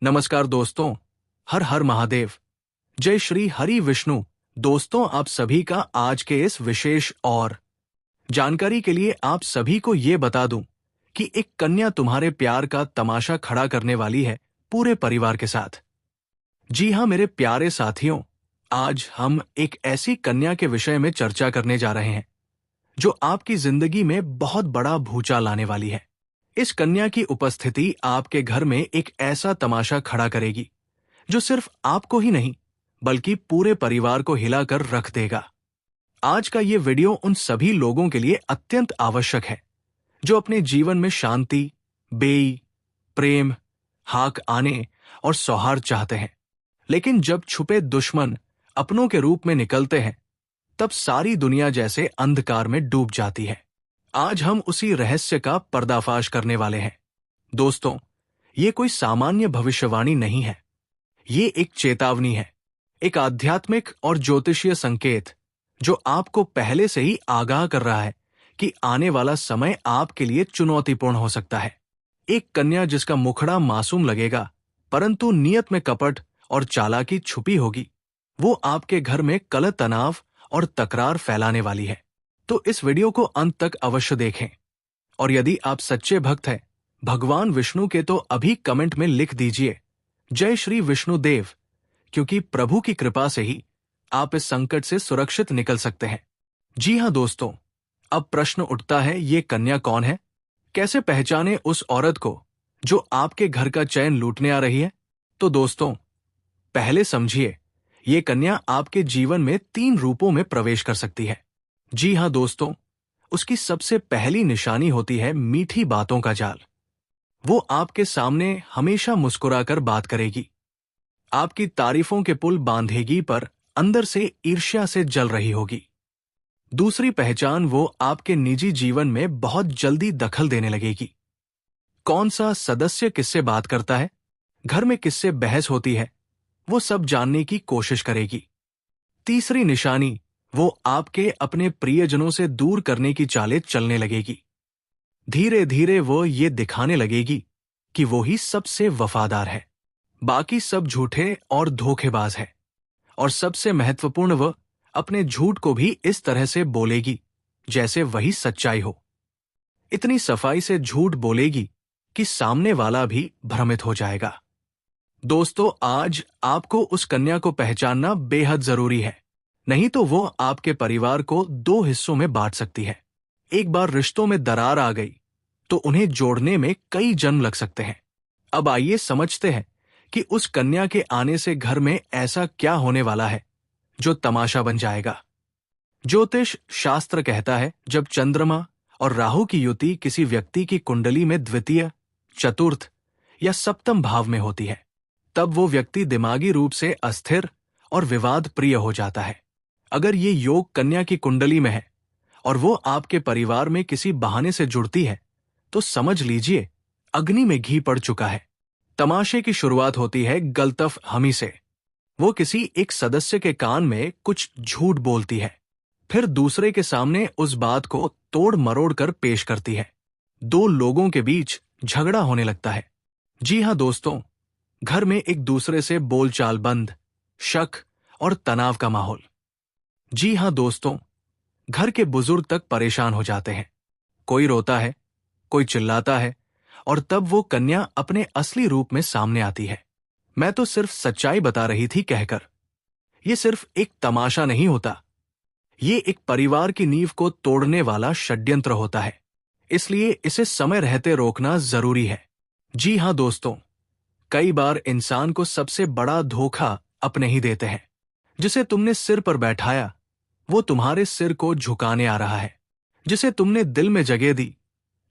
नमस्कार दोस्तों, हर हर महादेव। जय श्री हरि विष्णु। दोस्तों, आप सभी का आज के इस विशेष और जानकारी के लिए आप सभी को ये बता दूं कि एक कन्या तुम्हारे प्यार का तमाशा खड़ा करने वाली है पूरे परिवार के साथ। जी हाँ मेरे प्यारे साथियों, आज हम एक ऐसी कन्या के विषय में चर्चा करने जा रहे हैं जो आपकी जिंदगी में बहुत बड़ा भूचाल लाने वाली है। इस कन्या की उपस्थिति आपके घर में एक ऐसा तमाशा खड़ा करेगी जो सिर्फ आपको ही नहीं बल्कि पूरे परिवार को हिलाकर रख देगा। आज का ये वीडियो उन सभी लोगों के लिए अत्यंत आवश्यक है जो अपने जीवन में शांति, बेई, प्रेम, हाक आने और सौहार्द चाहते हैं, लेकिन जब छुपे दुश्मन अपनों के रूप में निकलते हैं तब सारी दुनिया जैसे अंधकार में डूब जाती है। आज हम उसी रहस्य का पर्दाफाश करने वाले हैं। दोस्तों, ये कोई सामान्य भविष्यवाणी नहीं है, ये एक चेतावनी है, एक आध्यात्मिक और ज्योतिषीय संकेत जो आपको पहले से ही आगाह कर रहा है कि आने वाला समय आपके लिए चुनौतीपूर्ण हो सकता है। एक कन्या जिसका मुखड़ा मासूम लगेगा परंतु नियत में कपट और चालाकी छुपी होगी, वो आपके घर में कलह, तनाव और तकरार फैलाने वाली है। तो इस वीडियो को अंत तक अवश्य देखें। और यदि आप सच्चे भक्त हैं भगवान विष्णु के, तो अभी कमेंट में लिख दीजिए जय श्री विष्णु देव, क्योंकि प्रभु की कृपा से ही आप इस संकट से सुरक्षित निकल सकते हैं। जी हां दोस्तों, अब प्रश्न उठता है, ये कन्या कौन है? कैसे पहचाने उस औरत को जो आपके घर का चैन लूटने आ रही है? तो दोस्तों, पहले समझिए, ये कन्या आपके जीवन में 3 रूपों में प्रवेश कर सकती है। जी हां दोस्तों, उसकी सबसे पहली निशानी होती है मीठी बातों का जाल। वो आपके सामने हमेशा मुस्कुराकर बात करेगी, आपकी तारीफों के पुल बांधेगी पर अंदर से ईर्ष्या से जल रही होगी। दूसरी पहचान, वो आपके निजी जीवन में बहुत जल्दी दखल देने लगेगी। कौन सा सदस्य किससे बात करता है, घर में किससे बहस होती है, वो सब जानने की कोशिश करेगी। तीसरी निशानी, वो आपके अपने प्रियजनों से दूर करने की चालें चलने लगेगी। धीरे धीरे वो ये दिखाने लगेगी कि वो ही सबसे वफादार है, बाकी सब झूठे और धोखेबाज है। और सबसे महत्वपूर्ण, वो अपने झूठ को भी इस तरह से बोलेगी जैसे वही सच्चाई हो। इतनी सफाई से झूठ बोलेगी कि सामने वाला भी भ्रमित हो जाएगा। दोस्तों, आज आपको उस कन्या को पहचानना बेहद जरूरी है, नहीं तो वो आपके परिवार को 2 हिस्सों में बांट सकती है। एक बार रिश्तों में दरार आ गई तो उन्हें जोड़ने में कई जन्म लग सकते हैं। अब आइए समझते हैं कि उस कन्या के आने से घर में ऐसा क्या होने वाला है जो तमाशा बन जाएगा। ज्योतिष शास्त्र कहता है, जब चंद्रमा और राहु की युति किसी व्यक्ति की कुंडली में द्वितीय, चतुर्थ या सप्तम भाव में होती है, तब वो व्यक्ति दिमागी रूप से अस्थिर और विवाद प्रिय हो जाता है। अगर ये योग कन्या की कुंडली में है और वो आपके परिवार में किसी बहाने से जुड़ती है तो समझ लीजिए अग्नि में घी पड़ चुका है। तमाशे की शुरुआत होती है गलतफ हमी से। वो किसी एक सदस्य के कान में कुछ झूठ बोलती है, फिर दूसरे के सामने उस बात को तोड़ मरोड़ कर पेश करती है। 2 लोगों के बीच झगड़ा होने लगता है। जी हां दोस्तों, घर में एक दूसरे से बोलचाल बंद, शक और तनाव का माहौल। जी हां दोस्तों, घर के बुजुर्ग तक परेशान हो जाते हैं। कोई रोता है, कोई चिल्लाता है, और तब वो कन्या अपने असली रूप में सामने आती है। मैं तो सिर्फ सच्चाई बता रही थी कहकर। ये सिर्फ एक तमाशा नहीं होता, ये एक परिवार की नींव को तोड़ने वाला षड्यंत्र होता है। इसलिए इसे समय रहते रोकना जरूरी है। जी हां दोस्तों, कई बार इंसान को सबसे बड़ा धोखा अपने ही देते हैं। जिसे तुमने सिर पर बैठाया वो तुम्हारे सिर को झुकाने आ रहा है। जिसे तुमने दिल में जगह दी,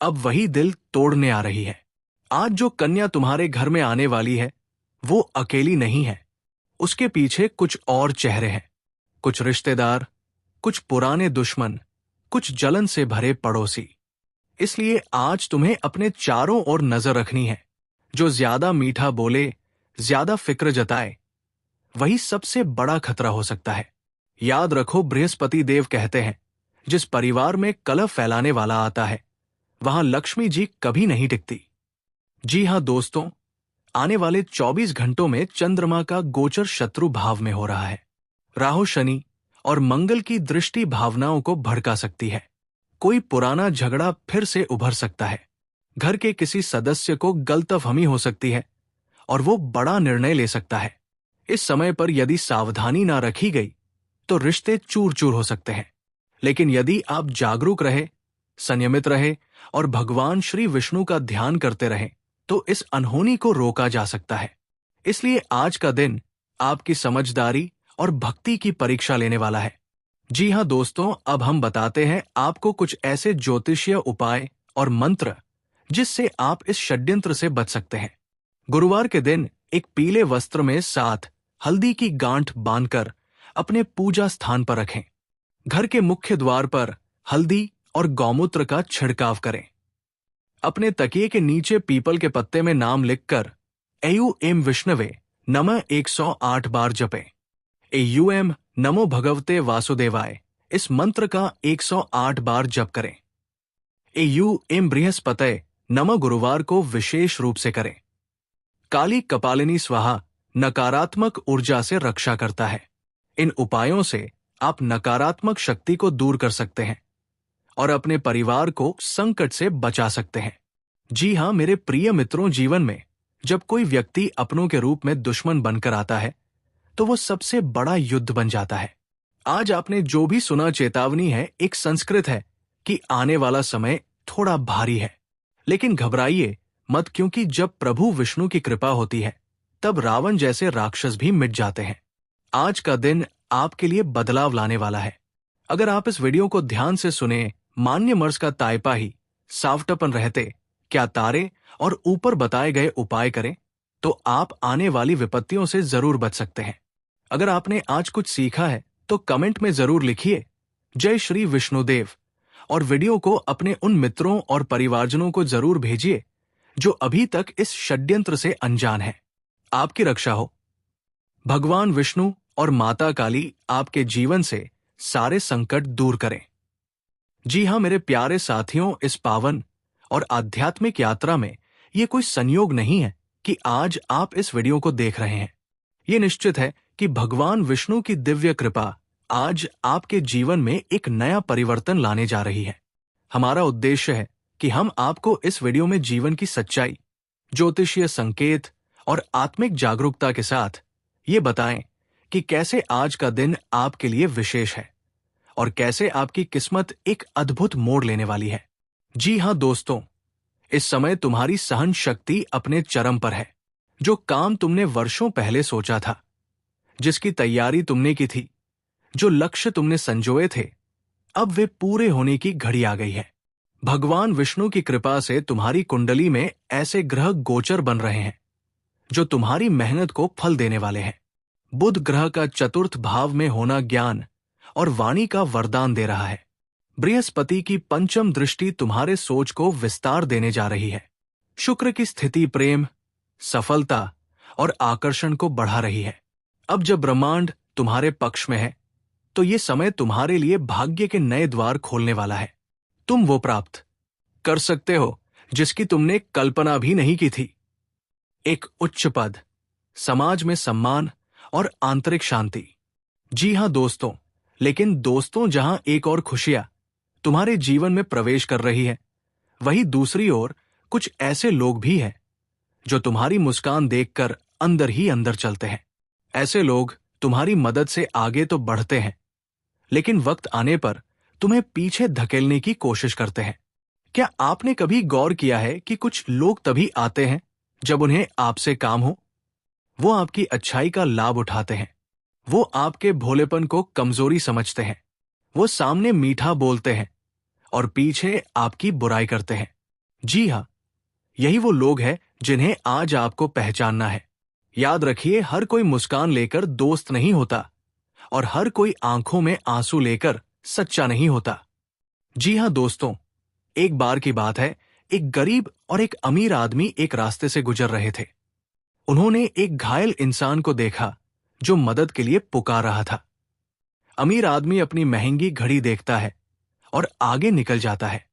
अब वही दिल तोड़ने आ रही है। आज जो कन्या तुम्हारे घर में आने वाली है वो अकेली नहीं है, उसके पीछे कुछ और चेहरे हैं, कुछ रिश्तेदार, कुछ पुराने दुश्मन, कुछ जलन से भरे पड़ोसी। इसलिए आज तुम्हें अपने चारों ओर नजर रखनी है। जो ज्यादा मीठा बोले, ज्यादा फिक्र जताए, वही सबसे बड़ा खतरा हो सकता है। याद रखो, बृहस्पति देव कहते हैं, जिस परिवार में कलह फैलाने वाला आता है वहां लक्ष्मी जी कभी नहीं टिकती। जी हां दोस्तों, आने वाले 24 घंटों में चंद्रमा का गोचर शत्रु भाव में हो रहा है। राहु, शनि और मंगल की दृष्टि भावनाओं को भड़का सकती है। कोई पुराना झगड़ा फिर से उभर सकता है। घर के किसी सदस्य को गलतफहमी हो सकती है और वो बड़ा निर्णय ले सकता है। इस समय पर यदि सावधानी ना रखी गई तो रिश्ते चूर चूर हो सकते हैं। लेकिन यदि आप जागरूक रहे, संयमित रहे और भगवान श्री विष्णु का ध्यान करते रहें तो इस अनहोनी को रोका जा सकता है। इसलिए आज का दिन आपकी समझदारी और भक्ति की परीक्षा लेने वाला है। जी हाँ दोस्तों, अब हम बताते हैं आपको कुछ ऐसे ज्योतिषीय उपाय और मंत्र जिससे आप इस षड्यंत्र से बच सकते हैं। गुरुवार के दिन एक पीले वस्त्र में 7 हल्दी की गांठ बांधकर अपने पूजा स्थान पर रखें। घर के मुख्य द्वार पर हल्दी और गौमूत्र का छिड़काव करें। अपने तकिए के नीचे पीपल के पत्ते में नाम लिखकर एयू विष्णवे नमः 108 बार जपें। एयू नमो भगवते वासुदेवाय इस मंत्र का 108 बार जप करें। एयू बृहस्पतये नमः गुरुवार को विशेष रूप से करें। काली कपालिनी स्वाहा नकारात्मक ऊर्जा से रक्षा करता है। इन उपायों से आप नकारात्मक शक्ति को दूर कर सकते हैं और अपने परिवार को संकट से बचा सकते हैं। जी हाँ मेरे प्रिय मित्रों, जीवन में जब कोई व्यक्ति अपनों के रूप में दुश्मन बनकर आता है तो वो सबसे बड़ा युद्ध बन जाता है। आज आपने जो भी सुना चेतावनी है एक संस्कृत है कि आने वाला समय थोड़ा भारी है। लेकिन घबराइए मत, क्योंकि जब प्रभु विष्णु की कृपा होती है तब रावण जैसे राक्षस भी मिट जाते हैं। आज का दिन आपके लिए बदलाव लाने वाला है। अगर आप इस वीडियो को ध्यान से सुने, मान्य मर्स का ताइपा ही सावटपन रहते, क्या तारे और ऊपर बताए गए उपाय करें तो आप आने वाली विपत्तियों से जरूर बच सकते हैं। अगर आपने आज कुछ सीखा है तो कमेंट में जरूर लिखिए जय श्री विष्णुदेव, और वीडियो को अपने उन मित्रों और परिवारजनों को जरूर भेजिए जो अभी तक इस षड्यंत्र से अनजान हैं। आपकी रक्षा हो। भगवान विष्णु और माता काली आपके जीवन से सारे संकट दूर करें। जी हाँ मेरे प्यारे साथियों, इस पावन और आध्यात्मिक यात्रा में ये कोई संयोग नहीं है कि आज आप इस वीडियो को देख रहे हैं। ये निश्चित है कि भगवान विष्णु की दिव्य कृपा आज आपके जीवन में एक नया परिवर्तन लाने जा रही है। हमारा उद्देश्य है कि हम आपको इस वीडियो में जीवन की सच्चाई, ज्योतिषीय संकेत और आत्मिक जागरूकता के साथ ये बताएं कि कैसे आज का दिन आपके लिए विशेष है और कैसे आपकी किस्मत एक अद्भुत मोड़ लेने वाली है। जी हाँ दोस्तों, इस समय तुम्हारी सहन शक्ति अपने चरम पर है। जो काम तुमने वर्षों पहले सोचा था, जिसकी तैयारी तुमने की थी, जो लक्ष्य तुमने संजोए थे, अब वे पूरे होने की घड़ी आ गई है। भगवान विष्णु की कृपा से तुम्हारी कुंडली में ऐसे ग्रह गोचर बन रहे हैं जो तुम्हारी मेहनत को फल देने वाले हैं। बुध ग्रह का चतुर्थ भाव में होना ज्ञान और वाणी का वरदान दे रहा है। बृहस्पति की पंचम दृष्टि तुम्हारे सोच को विस्तार देने जा रही है। शुक्र की स्थिति प्रेम, सफलता और आकर्षण को बढ़ा रही है। अब जब ब्रह्मांड तुम्हारे पक्ष में है तो ये समय तुम्हारे लिए भाग्य के नए द्वार खोलने वाला है। तुम वो प्राप्त कर सकते हो जिसकी तुमने कल्पना भी नहीं की थी। एक उच्च पद, समाज में सम्मान और आंतरिक शांति। जी हाँ दोस्तों, लेकिन दोस्तों, जहां एक और खुशियां तुम्हारे जीवन में प्रवेश कर रही है, वहीं दूसरी ओर कुछ ऐसे लोग भी हैं जो तुम्हारी मुस्कान देखकर अंदर ही अंदर चलते हैं। ऐसे लोग तुम्हारी मदद से आगे तो बढ़ते हैं, लेकिन वक्त आने पर तुम्हें पीछे धकेलने की कोशिश करते हैं। क्या आपने कभी गौर किया है कि कुछ लोग तभी आते हैं जब उन्हें आपसे काम हो? वो आपकी अच्छाई का लाभ उठाते हैं। वो आपके भोलेपन को कमजोरी समझते हैं। वो सामने मीठा बोलते हैं और पीछे आपकी बुराई करते हैं। जी हाँ, यही वो लोग हैं जिन्हें आज आपको पहचानना है। याद रखिए, हर कोई मुस्कान लेकर दोस्त नहीं होता और हर कोई आंखों में आंसू लेकर सच्चा नहीं होता। जी हाँ दोस्तों, एक बार की बात है, एक गरीब और एक अमीर आदमी एक रास्ते से गुजर रहे थे। उन्होंने एक घायल इंसान को देखा जो मदद के लिए पुकार रहा था। अमीर आदमी अपनी महंगी घड़ी देखता है और आगे निकल जाता है,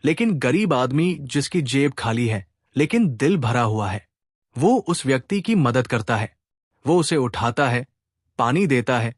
लेकिन गरीब आदमी, जिसकी जेब खाली है लेकिन दिल भरा हुआ है, वो उस व्यक्ति की मदद करता है, वो उसे उठाता है, पानी देता है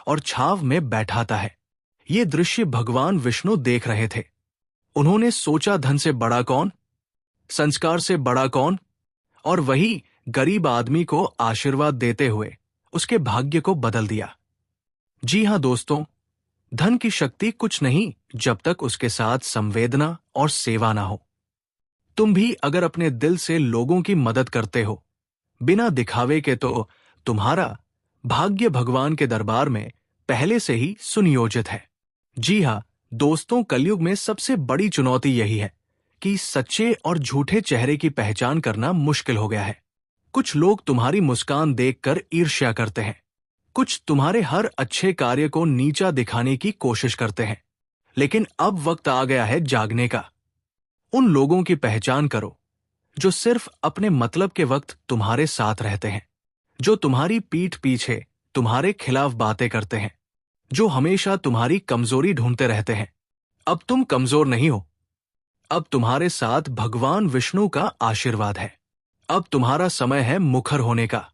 और छाव में बैठाता है। ये दृश्य भगवान विष्णु देख रहे थे। उन्होंने सोचा, धन से बड़ा कौन, संस्कार से बड़ा कौन, और वही गरीब आदमी को आशीर्वाद देते हुए उसके भाग्य को बदल दिया। जी हां दोस्तों, धन की शक्ति कुछ नहीं जब तक उसके साथ संवेदना और सेवा ना हो। तुम भी अगर अपने दिल से लोगों की मदद करते हो बिना दिखावे के, तो तुम्हारा भाग्य भगवान के दरबार में पहले से ही सुनियोजित है। जी हां दोस्तों, कलयुग में सबसे बड़ी चुनौती यही है कि सच्चे और झूठे चेहरे की पहचान करना मुश्किल हो गया है। कुछ लोग तुम्हारी मुस्कान देखकर ईर्ष्या करते हैं, कुछ तुम्हारे हर अच्छे कार्य को नीचा दिखाने की कोशिश करते हैं। लेकिन अब वक्त आ गया है जागने का। उन लोगों की पहचान करो जो सिर्फ अपने मतलब के वक्त तुम्हारे साथ रहते हैं, जो तुम्हारी पीठ पीछे तुम्हारे खिलाफ बातें करते हैं, जो हमेशा तुम्हारी कमजोरी ढूंढते रहते हैं। अब तुम कमजोर नहीं हो, अब तुम्हारे साथ भगवान विष्णु का आशीर्वाद है। अब तुम्हारा समय है मुखर होने का,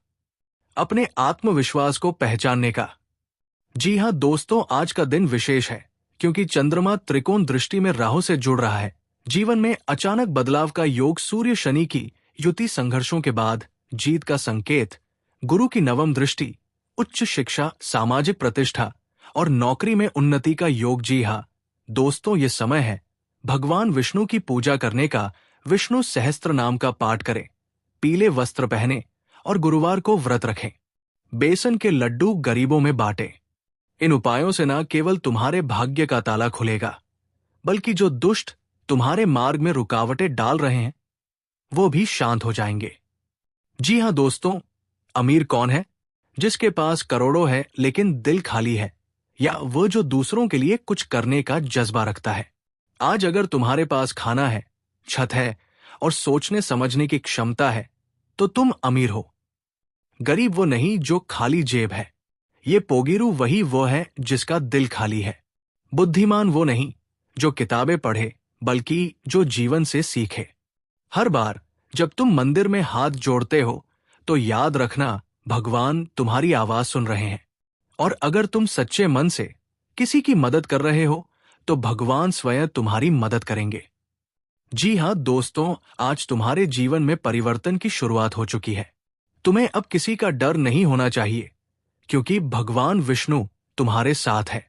अपने आत्मविश्वास को पहचानने का। जी हां दोस्तों, आज का दिन विशेष है क्योंकि चंद्रमा त्रिकोण दृष्टि में राहु से जुड़ रहा है। जीवन में अचानक बदलाव का योग, सूर्य शनि की युति, संघर्षों के बाद जीत का संकेत, गुरु की नवम दृष्टि, उच्च शिक्षा, सामाजिक प्रतिष्ठा और नौकरी में उन्नति का योग। जी हां दोस्तों, ये समय है भगवान विष्णु की पूजा करने का। विष्णु सहस्त्र नाम का पाठ करें, पीले वस्त्र पहने और गुरुवार को व्रत रखें। बेसन के लड्डू गरीबों में बांटें। इन उपायों से न केवल तुम्हारे भाग्य का ताला खुलेगा, बल्कि जो दुष्ट तुम्हारे मार्ग में रुकावटें डाल रहे हैं वो भी शांत हो जाएंगे। जी हां दोस्तों, अमीर कौन है? जिसके पास करोड़ों है लेकिन दिल खाली है, या वो जो दूसरों के लिए कुछ करने का जज्बा रखता है। आज अगर तुम्हारे पास खाना है, छत है और सोचने समझने की क्षमता है, तो तुम अमीर हो। गरीब वो नहीं जो खाली जेब है, ये पोगीरू वही वो है जिसका दिल खाली है। बुद्धिमान वो नहीं जो किताबें पढ़े, बल्कि जो जीवन से सीखे। हर बार जब तुम मंदिर में हाथ जोड़ते हो तो याद रखना, भगवान तुम्हारी आवाज सुन रहे हैं। और अगर तुम सच्चे मन से किसी की मदद कर रहे हो तो भगवान स्वयं तुम्हारी मदद करेंगे। जी हां दोस्तों, आज तुम्हारे जीवन में परिवर्तन की शुरुआत हो चुकी है। तुम्हें अब किसी का डर नहीं होना चाहिए, क्योंकि भगवान विष्णु तुम्हारे साथ है।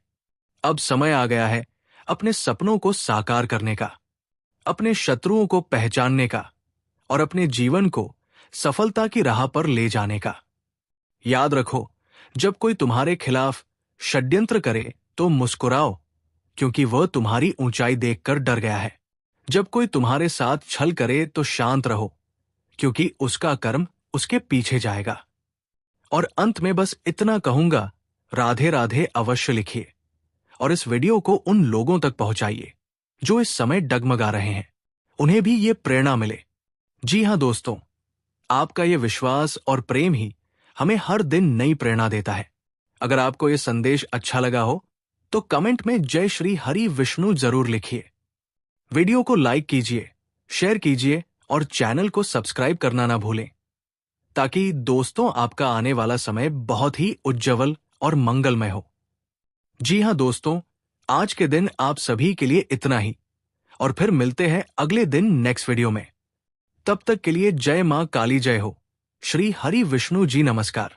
अब समय आ गया है अपने सपनों को साकार करने का, अपने शत्रुओं को पहचानने का और अपने जीवन को सफलता की राह पर ले जाने का। याद रखो, जब कोई तुम्हारे खिलाफ षड्यंत्र करे तो मुस्कुराओ, क्योंकि वह तुम्हारी ऊंचाई देखकर डर गया है। जब कोई तुम्हारे साथ छल करे तो शांत रहो, क्योंकि उसका कर्म उसके पीछे जाएगा। और अंत में बस इतना कहूंगा, राधे राधे अवश्य लिखिए और इस वीडियो को उन लोगों तक पहुंचाइए जो इस समय डगमगा रहे हैं, उन्हें भी ये प्रेरणा मिले। जी हां दोस्तों, आपका ये विश्वास और प्रेम ही हमें हर दिन नई प्रेरणा देता है। अगर आपको ये संदेश अच्छा लगा हो तो कमेंट में जय श्री हरि विष्णु जरूर लिखिए। वीडियो को लाइक कीजिए, शेयर कीजिए और चैनल को सब्सक्राइब करना ना भूलें, ताकि दोस्तों आपका आने वाला समय बहुत ही उज्जवल और मंगलमय हो। जी हां दोस्तों, आज के दिन आप सभी के लिए इतना ही, और फिर मिलते हैं अगले दिन नेक्स्ट वीडियो में। तब तक के लिए जय मां काली जय हो। श्री हरि विष्णु जी नमस्कार।